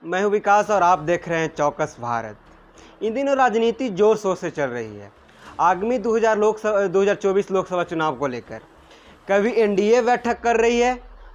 मैं हूं विकास और आप देख रहे हैं चौकस भारत। इन दिनों राजनीति जोर शोर से चल रही है। आगामी 2024 लोकसभा चुनाव को लेकर कभी एनडीए बैठक कर रही है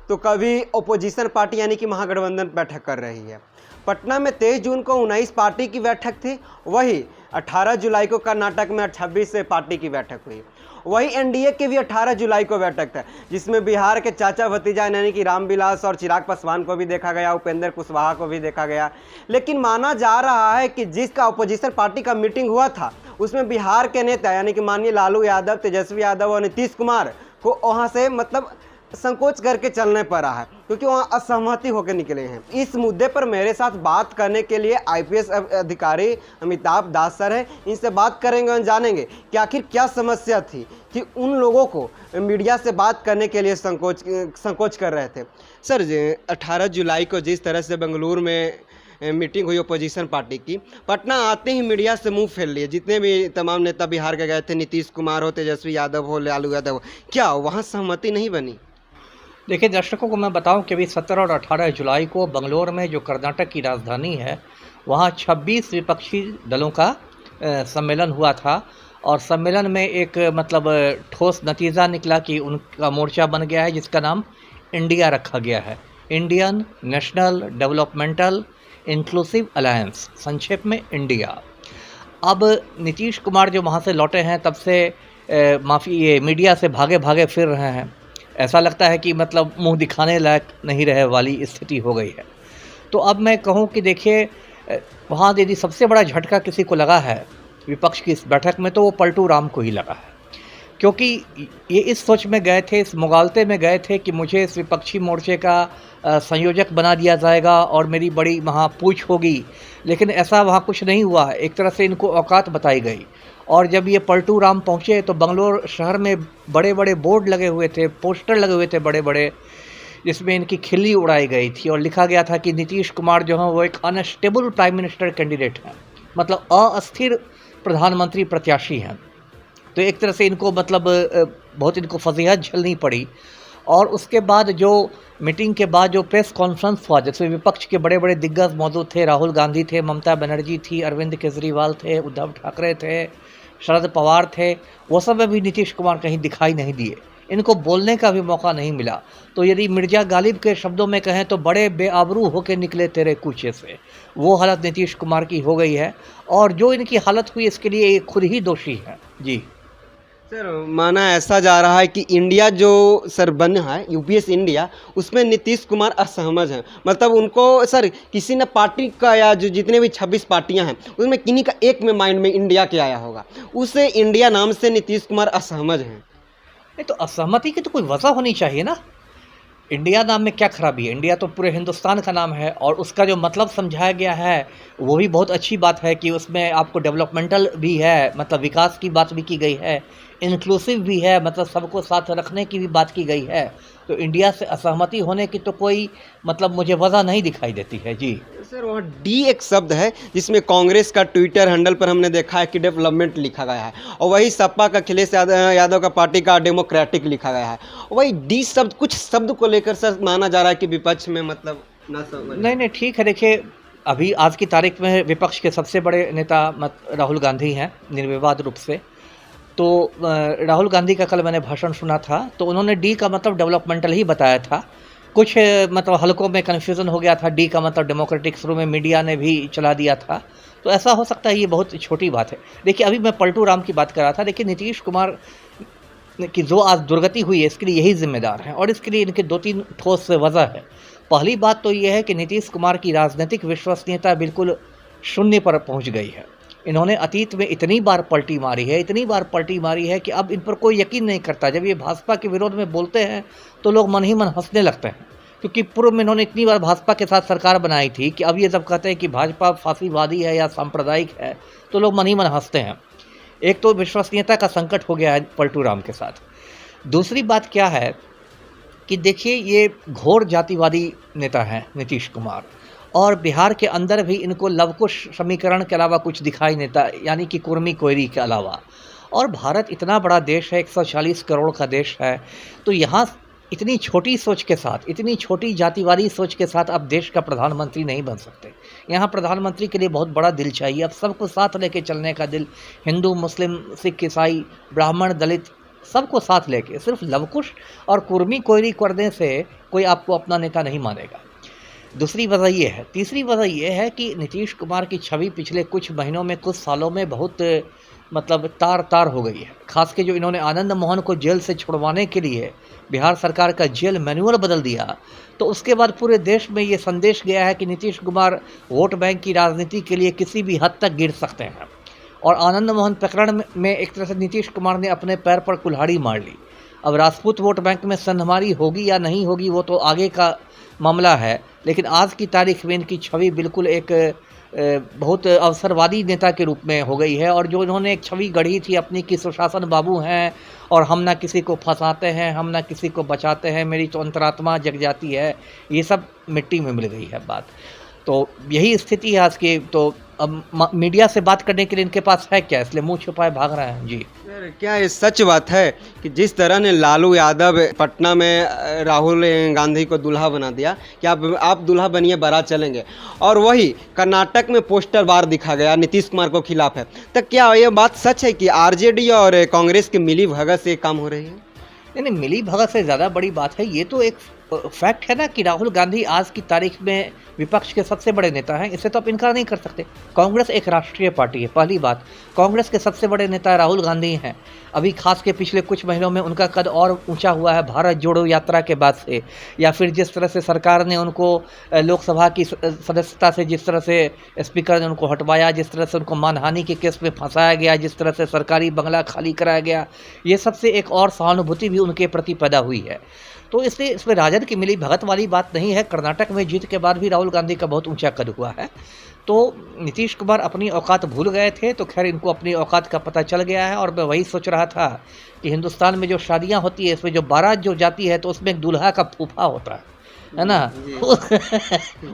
तो कभी ओपोजिशन पार्टी यानी कि महागठबंधन बैठक कर रही है। पटना में 23 जून को 19 पार्टी की बैठक थी, वही 18 जुलाई को कर्नाटक में 26 पार्टी की बैठक हुई। वही एनडीए की भी 18 जुलाई को बैठक था, जिसमें बिहार के चाचा भतीजा यानी कि रामविलास और चिराग पासवान को भी देखा गया, उपेंद्र कुशवाहा को भी देखा गया। लेकिन माना जा रहा है कि जिसका अपोजिशन पार्टी का मीटिंग हुआ था उसमें बिहार के नेता यानी कि माननीय लालू यादव, तेजस्वी यादव और नीतीश कुमार को वहाँ से संकोच करके चलने पड़ा है, क्योंकि वहाँ असहमति होकर निकले हैं। इस मुद्दे पर मेरे साथ बात करने के लिए आईपीएस अधिकारी अमिताभ दास सर हैं। इनसे बात करेंगे और जानेंगे कि आखिर क्या समस्या थी कि उन लोगों को मीडिया से बात करने के लिए संकोच कर रहे थे। सर, 18 जुलाई को जिस तरह से बेंगलुरु में मीटिंग हुई अपोजिशन पार्टी की, पटना आते ही मीडिया से मुंह फेर लिए जितने भी तमाम नेता बिहार के गए थे, नीतीश कुमार हो, तेजस्वी यादव हो, लालू यादव हो, क्या वहाँ सहमति नहीं बनी? देखिए, दर्शकों को मैं बताऊं कि अभी 17 और 18 जुलाई को बंगलोर में, जो कर्नाटक की राजधानी है, वहां 26 विपक्षी दलों का सम्मेलन हुआ था। और सम्मेलन में एक ठोस नतीजा निकला कि उनका मोर्चा बन गया है जिसका नाम इंडिया रखा गया है, Indian national developmental inclusive alliance, संक्षेप में इंडिया। अब नीतीश कुमार जो वहाँ से लौटे हैं तब से ये मीडिया से भागे भागे फिर रहे हैं। ऐसा लगता है कि मुंह दिखाने लायक नहीं रहे वाली स्थिति हो गई है। तो अब मैं कहूं कि देखिए, वहाँ यदि सबसे बड़ा झटका किसी को लगा है विपक्ष की इस बैठक में, तो वो पलटू राम को ही लगा है। क्योंकि ये इस सोच में गए थे, इस मुगालते में गए थे कि मुझे इस विपक्षी मोर्चे का संयोजक बना दिया जाएगा और मेरी बड़ी वहाँ पूछ होगी। लेकिन ऐसा वहाँ कुछ नहीं हुआ। एक तरह से इनको औकात बताई गई। और जब ये पलटू राम पहुँचे तो बंगलोर शहर में बड़े बड़े बोर्ड लगे हुए थे, पोस्टर लगे हुए थे बड़े बड़े, जिसमें इनकी खिल्ली उड़ाई गई थी और लिखा गया था कि नीतीश कुमार जो हैं वो एक अनस्टेबल प्राइम मिनिस्टर कैंडिडेट हैं, अस्थिर प्रधानमंत्री प्रत्याशी हैं। तो एक तरह से इनको बहुत इनको फजीहत झेलनी पड़ी। और उसके बाद जो मीटिंग के बाद जो प्रेस कॉन्फ्रेंस हुआ, जिसमें विपक्ष के बड़े बड़े दिग्गज मौजूद थे, राहुल गांधी थे, ममता बनर्जी थी, अरविंद केजरीवाल थे, उद्धव ठाकरे थे, शरद पवार थे, वो सब में भी नीतीश कुमार कहीं दिखाई नहीं दिए। इनको बोलने का भी मौका नहीं मिला। तो यदि मिर्जा गालिब के शब्दों में कहें तो बड़े बेआबरू होकर निकले तेरे कूचे से, वो हालत नीतीश कुमार की हो गई है। और जो इनकी हालत हुई इसके लिए ये खुद ही दोषी है। जी सर, माना ऐसा जा रहा है कि इंडिया जो सर बना है, यूपीएस इंडिया, उसमें नीतीश कुमार असहमत हैं। उनको सर किसी ने पार्टी का या जो जितने भी 26 पार्टियां हैं उसमें किन्हीं का एक में माइंड में इंडिया के आया होगा, उसे इंडिया नाम से नीतीश कुमार असहमत हैं। नहीं, तो असहमति की तो कोई वजह होनी चाहिए ना। इंडिया नाम में क्या खराबी है? इंडिया तो पूरे हिंदुस्तान का नाम है और उसका जो मतलब समझाया गया है वो भी बहुत अच्छी बात है कि उसमें आपको डेवलपमेंटल भी है, विकास की बात भी की गई है, इंक्लूसिव भी है, सबको साथ रखने की भी बात की गई है। तो इंडिया से असहमति होने की तो कोई मुझे वजह नहीं दिखाई देती है। जी सर, वहाँ डी एक शब्द है जिसमें कांग्रेस का ट्विटर हैंडल पर हमने देखा है कि डेवलपमेंट लिखा गया है, और वही सपा का अखिलेश यादव का पार्टी का डेमोक्रेटिक लिखा गया है। वही डी शब्द, कुछ शब्द को लेकर सर माना जा रहा है कि विपक्ष में ना समझ। नहीं, ठीक है। देखिए, अभी आज की तारीख में विपक्ष के सबसे बड़े नेता राहुल गांधी हैं, निर्विवाद रूप से। तो राहुल गांधी का कल मैंने भाषण सुना था, तो उन्होंने डी का डेवलपमेंटल ही बताया था। कुछ हलकों में कन्फ्यूज़न हो गया था, डी का डेमोक्रेटिक, शुरू में मीडिया ने भी चला दिया था। तो ऐसा हो सकता है, ये बहुत छोटी बात है। देखिए, अभी मैं पलटू राम की बात कर रहा था। देखिए, नीतीश कुमार की जो आज दुर्गति हुई है इसके लिए यही जिम्मेदार हैं, और इसके लिए इनके 2-3 ठोस वजह है। पहली बात तो ये है कि नीतीश कुमार की राजनीतिक विश्वसनीयता बिल्कुल शून्य पर पहुँच गई है। इन्होंने अतीत में इतनी बार पलटी मारी है कि अब इन पर कोई यकीन नहीं करता। जब ये भाजपा के विरोध में बोलते हैं तो लोग मन ही मन हंसने लगते हैं, क्योंकि पूर्व में इन्होंने इतनी बार भाजपा के साथ सरकार बनाई थी कि अब ये जब कहते हैं कि भाजपा फांसीवादी है या सांप्रदायिक है तो लोग मन ही मन हंसते हैं। एक तो विश्वसनीयता का संकट हो गया है पलटू राम के साथ। दूसरी बात क्या है कि देखिए, ये घोर जातिवादी नेता हैं नीतीश कुमार, और बिहार के अंदर भी इनको लवकुश समीकरण के अलावा कुछ दिखाई नहीं देता, यानी कि कुर्मी कोयरी के अलावा। और भारत इतना बड़ा देश है, 140 करोड़ का देश है, तो यहाँ इतनी छोटी सोच के साथ, इतनी छोटी जातिवादी सोच के साथ आप देश का प्रधानमंत्री नहीं बन सकते। यहाँ प्रधानमंत्री के लिए बहुत बड़ा दिल चाहिए, अब सबको साथ लेके चलने का दिल, हिंदू, मुस्लिम, सिख, ईसाई, ब्राह्मण, दलित, सबको साथ लेके। सिर्फ लवकुश और कुर्मी कोयरी करने से कोई आपको अपना नेता नहीं मानेगा। दूसरी वजह ये है। तीसरी वजह ये है कि नीतीश कुमार की छवि पिछले कुछ महीनों में, कुछ सालों में बहुत मतलब तार हो गई है। खास के जो इन्होंने आनंद मोहन को जेल से छुड़वाने के लिए बिहार सरकार का जेल मैनुअल बदल दिया, तो उसके बाद पूरे देश में ये संदेश गया है कि नीतीश कुमार वोट बैंक की राजनीति के लिए किसी भी हद तक गिर सकते हैं। और आनंद मोहन प्रकरण में एक तरह से नीतीश कुमार ने अपने पैर पर कुल्हाड़ी मार ली। अब राजपूत वोट बैंक में सनहमारी होगी या नहीं होगी वो तो आगे का मामला है, लेकिन आज की तारीख में इनकी छवि बिल्कुल एक बहुत अवसरवादी नेता के रूप में हो गई है। और जो इन्होंने एक छवि गढ़ी थी अपनी कि सुशासन बाबू हैं और हम ना किसी को फंसाते हैं, हम ना किसी को बचाते हैं, मेरी तो अंतरात्मा जग जाती है, ये सब मिट्टी में मिल गई है बात। तो यही स्थिति है आज की। तो अब मीडिया से बात करने के लिए इनके पास है क्या, इसलिए मुंह छुपाए भाग रहे हैं। जी सर, क्या ये सच बात है कि जिस तरह ने लालू यादव पटना में राहुल गांधी को दूल्हा बना दिया कि आप दूल्हा बनिए बारात चलेंगे, और वही कर्नाटक में पोस्टर बार दिखा गया नीतीश कुमार को खिलाफ है, तो क्या ये बात सच है कि आरजेडी और कांग्रेस की मिली भगत से काम हो रही है? नहीं, मिली भगत से ज़्यादा बड़ी बात है, ये तो एक फैक्ट है ना कि राहुल गांधी आज की तारीख में विपक्ष के सबसे बड़े नेता हैं। इसे तो आप इनकार नहीं कर सकते। कांग्रेस एक राष्ट्रीय पार्टी है, पहली बात। कांग्रेस के सबसे बड़े नेता राहुल गांधी हैं। अभी खास के पिछले कुछ महीनों में उनका कद और ऊंचा हुआ है भारत जोड़ो यात्रा के बाद से, या फिर जिस तरह से सरकार ने उनको लोकसभा की सदस्यता से, जिस तरह से स्पीकर ने उनको हटवाया, जिस तरह से उनको मानहानि के केस में फंसाया गया, जिस तरह से सरकारी बंगला खाली कराया गया, ये सबसे एक और सहानुभूति भी उनके प्रति पैदा हुई है। तो इसलिए इसमें राजद की मिली भगत वाली बात नहीं है। कर्नाटक में जीत के बाद भी राहुल गांधी का बहुत ऊंचा कद हुआ है। तो नीतीश कुमार अपनी औकात भूल गए थे, तो खैर इनको अपनी औकात का पता चल गया है। और मैं वही सोच रहा था कि हिंदुस्तान में जो शादियां होती है, इसमें जो बारात जो जाती है, तो उसमें एक दूल्हा का फूफा होता है ना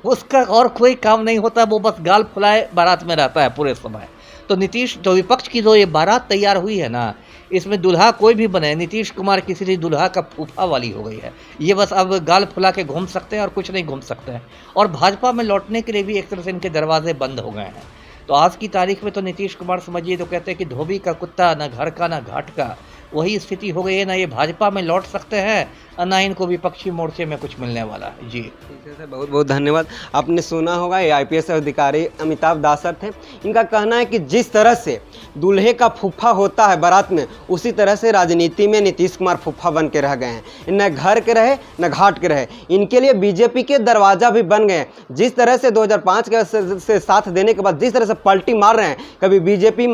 उसका और कोई काम नहीं होता, वो बस गाल फुलाए बारात में रहता है पूरे समय। तो नीतीश, जो विपक्ष की जो ये बारात तैयार हुई है ना, इसमें दुल्हा कोई भी बने, नीतीश कुमार किसी भी दुल्हा का फूफा वाली हो गई है। ये बस अब गाल फुला के घूम सकते हैं और कुछ नहीं घूम सकते हैं। और भाजपा में लौटने के लिए भी एक तरह से इनके दरवाजे बंद हो गए हैं। तो आज की तारीख में तो नीतीश कुमार समझिए तो कहते हैं कि धोबी का कुत्ता, ना घर का ना घाट का, वही स्थिति हो गई है। ना ये भाजपा में लौट सकते हैं और ना इनको विपक्षी मोर्चे में कुछ मिलने वाला है। जी ठीक है सर, बहुत बहुत धन्यवाद। आपने सुना होगा, ये आईपीएस अधिकारी अमिताभ दासर थे। इनका कहना है कि जिस तरह से दूल्हे का फूफा होता है बारात में, उसी तरह से राजनीति में नीतीश कुमार फूफा बन के रह गए हैं। न घर के रहे न घाट के रहे, इनके लिए बीजेपी के दरवाजा भी बन गए हैं। जिस तरह से 2005 के से साथ देने के बाद जिस तरह से पलटी मार रहे हैं, कभी बीजेपी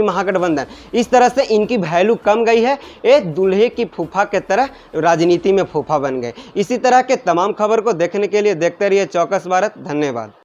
महागठबंधन, इस तरह से इनकी वैल्यू कम गई है। ये दूल्हे की फूफा के तरह राजनीति में फूफा बन गए। इसी तरह के तमाम खबर को देखने के लिए देखते रहिए चौकस भारत। धन्यवाद।